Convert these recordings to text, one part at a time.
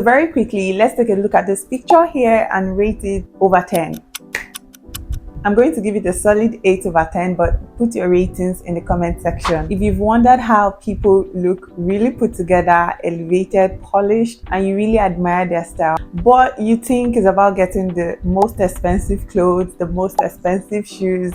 Very quickly, let's take a look at this picture here and rate it over 10. I'm going to give it a solid 8 over 10, but put your ratings in the comment section. If you've wondered how people look really put together, elevated, polished, and you really admire their style, but you think it's about getting the most expensive clothes, the most expensive shoes,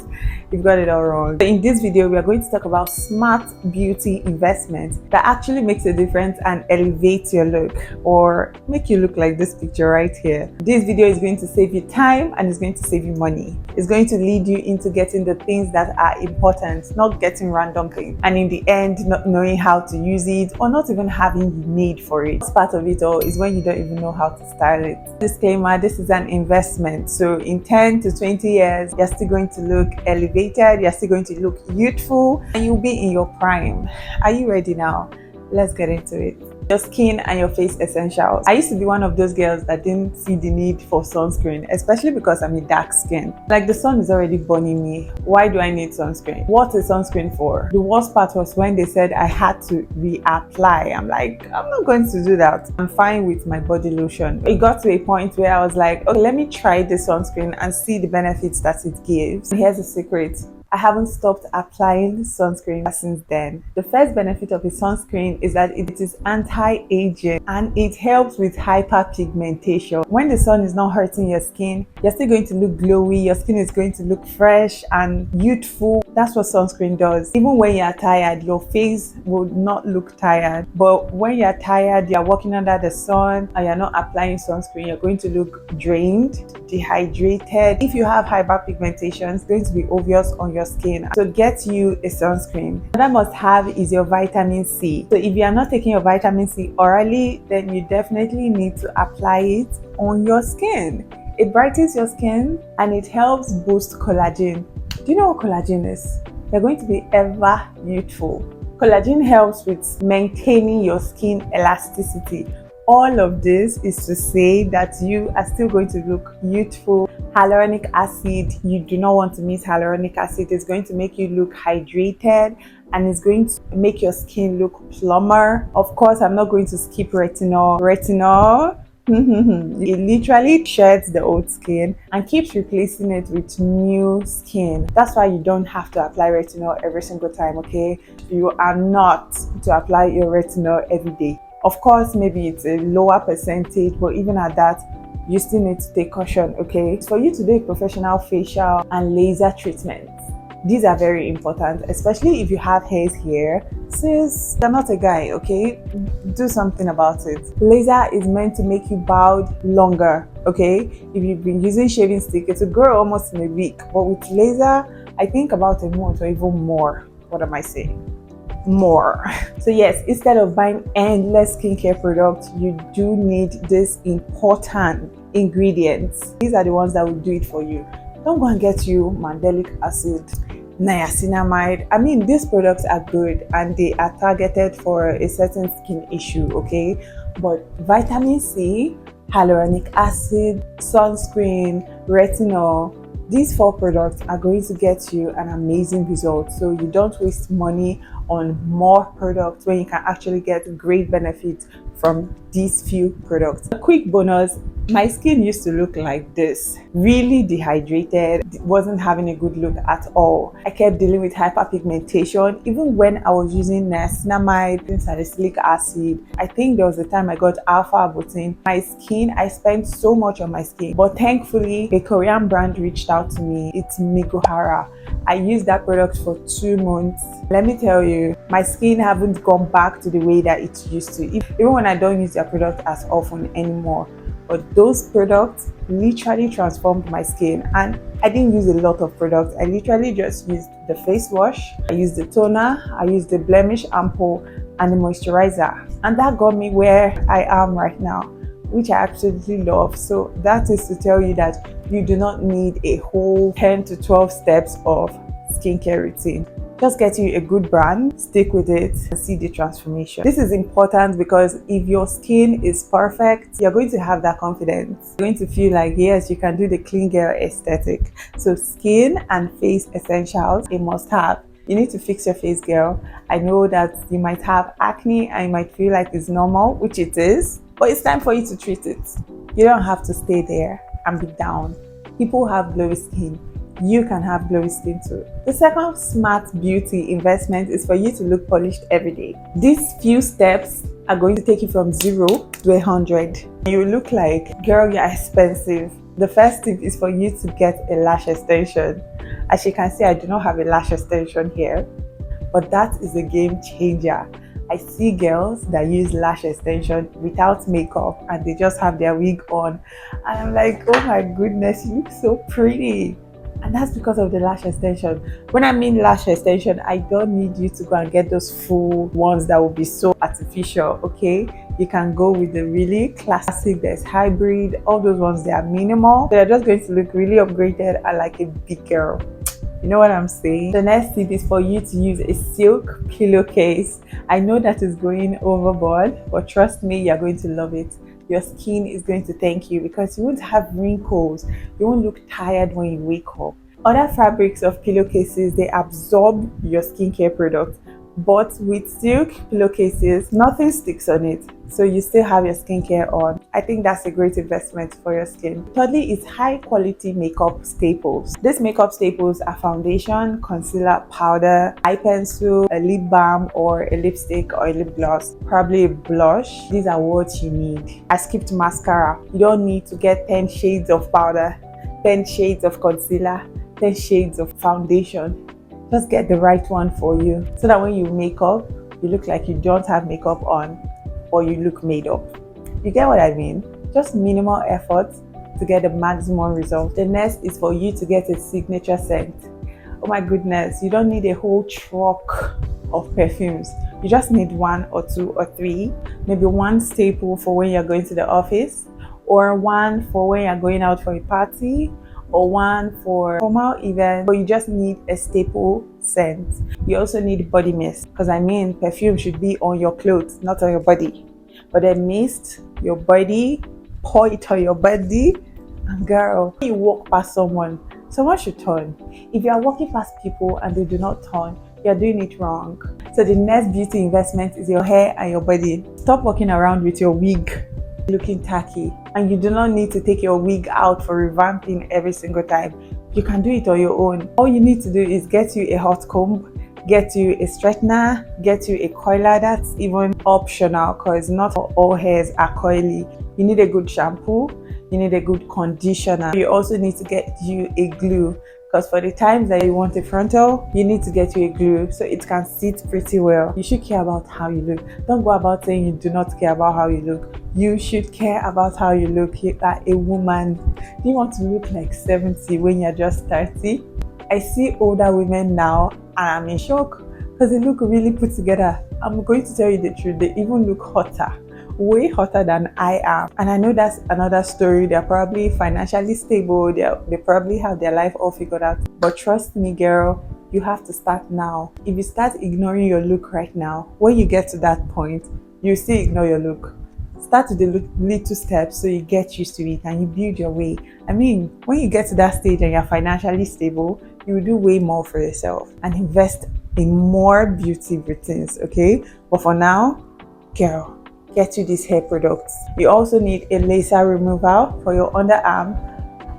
you've got it all wrong. In this video, we are going to talk about smart beauty investments that actually makes a difference and elevates your look, or make you look like this picture right here. This video is going to save you time and it's going to save you money. It's going to lead you into getting the things that are important, not getting random things, and in the end not knowing how to use it or not even having the need for it. Part of it all is when you don't even know how to style it. Disclaimer, this is an investment, so in 10 to 20 years you're still going to look elevated, you're still going to look youthful, and you'll be in your prime. Are you ready now? Let's get into it. Your skin and your face essentials. I used to be one of those girls that didn't see the need for sunscreen, especially because I'm a dark skin. Like, the sun is already burning me. Why do I need sunscreen? What is sunscreen for? The worst part was when they said I had to reapply. I'm like, I'm not going to do that. I'm fine with my body lotion. It got to a point where I was like, okay, let me try this sunscreen and see the benefits that it gives. And here's the secret. I haven't stopped applying sunscreen since then. The first benefit of a sunscreen is that it is anti-aging and it helps with hyperpigmentation. When the sun is not hurting your skin, you're still going to look glowy, your skin is going to look fresh and youthful. That's what sunscreen does. Even when you're tired, your face will not look tired. But when you're tired, you're walking under the sun and you're not applying sunscreen, you're going to look drained, dehydrated. If you have hyperpigmentation, it's going to be obvious on your skin. So get you a sunscreen. Another must have is your vitamin C. So if you are not taking your vitamin C orally, then you definitely need to apply it on your skin. It brightens your skin and it helps boost collagen. Do you know what collagen is? You're going to be ever youthful. Collagen helps with maintaining your skin elasticity. All of this is to say that you are still going to look youthful. Hyaluronic acid, you do not want to miss hyaluronic acid. It's going to make you look hydrated and it's going to make your skin look plumper. Of course, I'm not going to skip retinol. It literally sheds the old skin and keeps replacing it with new skin. That's why you don't have to apply retinol every single time, okay? You are not to apply your retinol every day. Of course, maybe it's a lower percentage, but even at that, you still need to take caution, okay? For you to do a professional facial and laser treatment, these are very important, especially if you have hairs here. Sis, you're not a guy, okay? Do something about it. Laser is meant to make you bald longer, okay? If you've been using shaving stick, it will grow almost in a week. But with laser, I think about a month or even more. What am I saying? More. So yes, instead of buying endless skincare products, you do need these important ingredients. These are the ones that will do it for you. Don't go and get you mandelic acid, niacinamide. I mean, these products are good and they are targeted for a certain skin issue, okay? But vitamin C, hyaluronic acid, sunscreen, retinol, these 4 products are going to get you an amazing result. So you don't waste money on more products when you can actually get great benefits from these few products. A quick bonus, my skin used to look like this, really dehydrated, wasn't having a good look at all. I kept dealing with hyperpigmentation even when I was using niacinamide, salicylic acid. I think there was a time I got alpha arbutin. My skin, I spent so much on my skin, but thankfully a Korean brand reached out to me. It's Miguhara. I used that product for 2 months. Let me tell you, my skin haven't gone back to the way that it used to, even when I don't use their product as often anymore. But those products literally transformed my skin, and I didn't use a lot of products. I literally just used the face wash, I used the toner, I used the blemish ampoule and the moisturizer, and that got me where I am right now, which I absolutely love. So that is to tell you that you do not need a whole 10 to 12 steps of skincare routine. Just get you a good brand, stick with it, and see the transformation. This is important because if your skin is perfect, you're going to have that confidence. You're going to feel like, yes, you can do the clean girl aesthetic. So skin and face essentials, a must have. You need to fix your face, girl. I know that you might have acne and you might feel like it's normal, which it is, but it's time for you to treat it. You don't have to stay there and be down. People have glowy skin. You can have glowy skin too. The second smart beauty investment is for you to look polished every day. These few steps are going to take you from 0 to 100. You look like, girl, you're expensive. The first tip is for you to get a lash extension. As you can see, I do not have a lash extension here, but that is a game changer. I see girls that use lash extension without makeup and they just have their wig on. And I'm like, oh my goodness, you look so pretty. And that's because of the lash extension. When I mean lash extension, I don't need you to go and get those full ones that will be so artificial, okay? You can go with the really classic, there's hybrid, all those ones, they are minimal. They're just going to look really upgraded and like a big girl. You know what I'm saying? The next tip is for you to use a silk pillowcase. I know that is going overboard, but trust me, you're going to love it. Your skin is going to thank you because you won't have wrinkles. You won't look tired when you wake up. Other fabrics of pillowcases, they absorb your skincare products. But with silk pillowcases, nothing sticks on it, so you still have your skincare on. I think that's a great investment for your skin. Thirdly is high quality makeup staples. These makeup staples are foundation, concealer, powder, eye pencil, a lip balm or a lipstick or a lip gloss, probably a blush. These are what you need. I skipped mascara. You don't need to get 10 shades of powder, 10 shades of concealer, 10 shades of foundation. Just get the right one for you so that when you make up, you look like you don't have makeup on or you look made up. You get what I mean? Just minimal effort to get the maximum result. The next is for you to get a signature scent. Oh my goodness, you don't need a whole truck of perfumes. You just need 1 or 2 or 3, maybe one staple for when you're going to the office, or one for when you're going out for a party, or one for formal event, but you just need a staple scent. You also need body mist, because I mean perfume should be on your clothes, not on your body. But then mist, your body, pour it on your body, and girl, when you walk past someone should turn. If you are walking past people and they do not turn, you're doing it wrong. So the next beauty investment is your hair and your body. Stop walking around with your wig looking tacky, and you do not need to take your wig out for revamping every single time. You can do it on your own. All you need to do is get you a hot comb, get you a straightener, get you a coiler. That's even optional because not all hairs are coily. You need a good shampoo, you need a good conditioner. You also need to get you a glue, because for the times that you want a frontal, you need to get you a glue so it can sit pretty well. You should care about how you look. Don't go about saying you do not care about how you look. You should care about how you look. You are a woman. Do you want to look like 70 when you're just 30? I see older women now and I'm in shock because they look really put together. I'm going to tell you the truth, they even look hotter. Way hotter than I am. And I know that's another story. They're probably financially stable. They probably have their life all figured out. But trust me, girl, you have to start now. If you start ignoring your look right now, when you get to that point, you still ignore your look. Start with the little steps so you get used to it and you build your way. I mean, when you get to that stage and you're financially stable, you will do way more for yourself and invest in more beauty routines, okay? But for now, girl, get you these hair products. You also need a laser removal for your underarm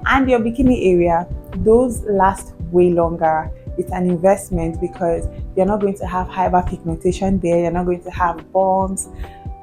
and your bikini area. Those last way longer. It's an investment because you're not going to have hyperpigmentation there. You're not going to have bumps.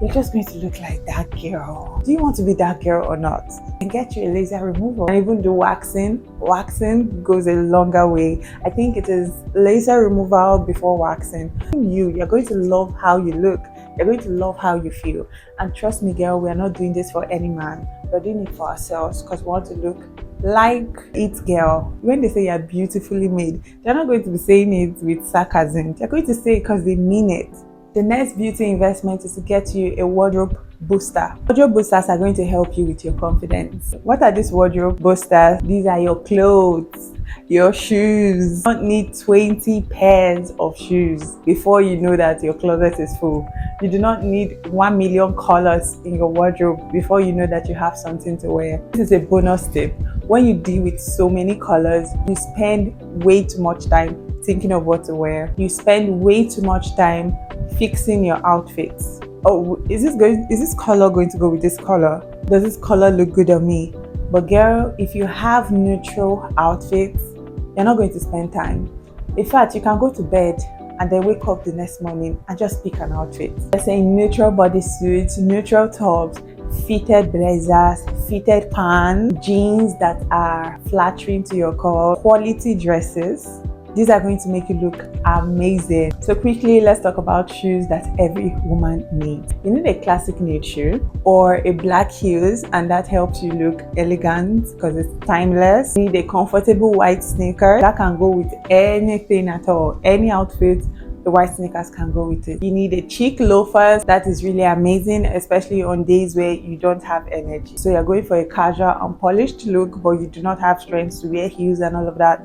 You're just going to look like that girl. Do you want to be that girl or not? And get you a laser removal and even do waxing. Waxing goes a longer way. I think it is laser removal before waxing. You're going to love how you look. You're going to love how you feel. And trust me, girl, we're not doing this for any man. We're doing it for ourselves because we want to look like it, girl. When they say you're beautifully made, they're not going to be saying it with sarcasm. They're going to say it because they mean it. The next beauty investment is to get you a wardrobe booster. Wardrobe boosters are going to help you with your confidence. What are these wardrobe boosters? These are your clothes. Your shoes. You don't need 20 pairs of shoes before you know that your closet is full. You do not need 1 million colors in your wardrobe before you know that you have something to wear. This is a bonus tip. When you deal with so many colors, you spend way too much time thinking of what to wear. You spend way too much time fixing your outfits. Oh, is this color going to go with this color? Does this color look good on me? But girl, if you have neutral outfits, you're not going to spend time. In fact, you can go to bed and then wake up the next morning and just pick an outfit. They're saying neutral bodysuits, neutral tops, fitted blazers, fitted pants, jeans that are flattering to your core, quality dresses. These are going to make you look amazing. So quickly, let's talk about shoes that every woman needs. You need a classic nude shoe or a black heels, and that helps you look elegant because it's timeless. You need a comfortable white sneaker that can go with anything at all, any outfit. The white sneakers can go with it. You need a chic loafers. That is really amazing, especially on days where you don't have energy. So you're going for a casual, unpolished look, but you do not have strength to wear heels and all of that.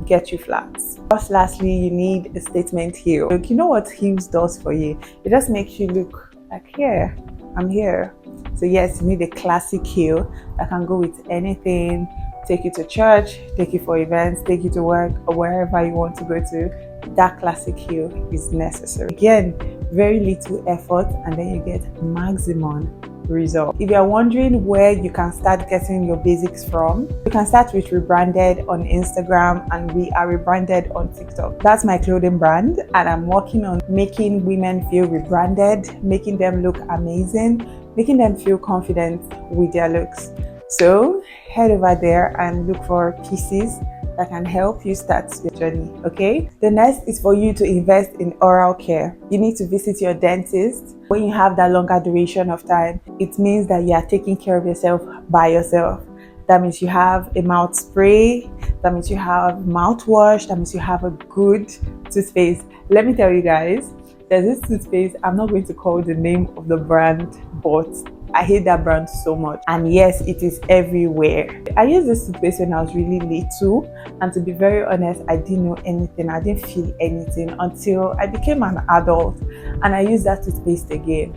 Get you flats. Just lastly, you need a statement heel. Look, you know what heels does for you? It just makes you look like, here, I'm here. So yes, you need a classic heel that can go with anything, take you to church, take you for events, take you to work, or wherever you want to go to. That classic heel is necessary. Again, very little effort, and then you get maximum result. If you're wondering where you can start getting your basics from, you can start with Rebranded on Instagram, and we are rebranded on TikTok. That's my clothing brand, and I'm working on making women feel rebranded, making them look amazing, making them feel confident with their looks. So head over there and look for pieces that can help you start your journey, okay? The next is for you to invest in oral care. You need to visit your dentist. When you have that longer duration of time, it means that you are taking care of yourself by yourself. That means you have a mouth spray, that means you have mouthwash, that means you have a good toothpaste. Let me tell you guys, there's this toothpaste, I'm not going to call the name of the brand, but I hate that brand so much. And yes, it is everywhere. I used this toothpaste when I was really little, and to be very honest, I didn't know anything. I didn't feel anything until I became an adult and I used that toothpaste again.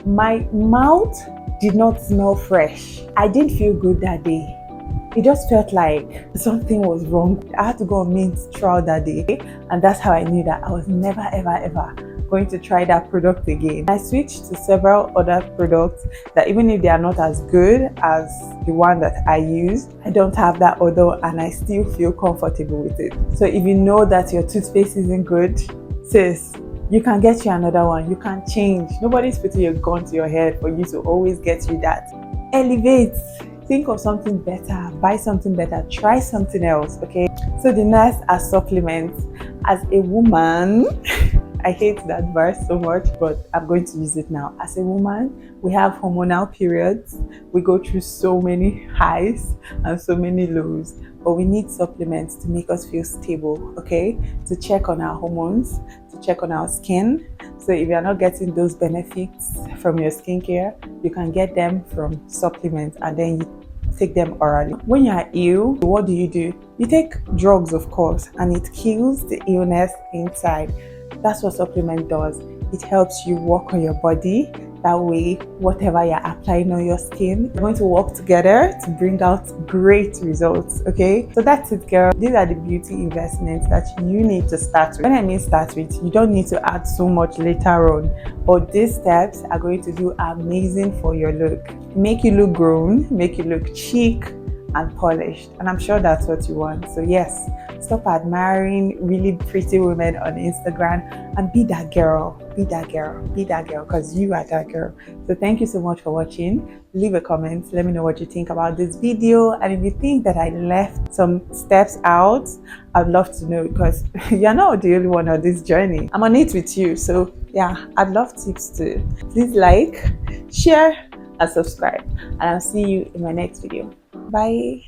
My mouth did not smell fresh. I didn't feel good that day. It just felt like something was wrong. I had to go on mint throughout that day, and that's how I knew that I was never ever going to try that product again. I switched to several other products that, even if they are not as good as the one that I used, I don't have that odor and I still feel comfortable with it. So if you know that your toothpaste isn't good, sis, you can get you another one. You can change. Nobody's putting a gun to your head for you to always get you that. Elevate. Think of something better, buy something better, try something else, okay? So the next are supplements. As a woman, I hate that verse so much, but I'm going to use it now. As a woman, we have hormonal periods. We go through so many highs and so many lows, but we need supplements to make us feel stable, okay? To check on our hormones, to check on our skin. So if you're not getting those benefits from your skincare, you can get them from supplements, and then you take them orally. When you are ill, what do? You take drugs, of course, and it kills the illness inside. That's what supplement does. It helps you work on your body. That way, whatever you're applying on your skin, we're going to work together to bring out great results, okay? So that's it, girl. These are the beauty investments that you need to start with. When I mean start with, you don't need to add so much later on, but these steps are going to do amazing for your look. Make you look grown, make you look chic and polished, and I'm sure that's what you want. So yes, stop admiring really pretty women on Instagram and be that girl, be that girl, be that girl, because you are that girl. So thank you so much for watching. Leave a comment, let me know what you think about this video, and if you think that I left some steps out, I'd love to know, because you're not the only one on this journey. I'm on it with you. So yeah, I'd love tips too. Please like, share and subscribe, and I'll see you in my next video. Bye.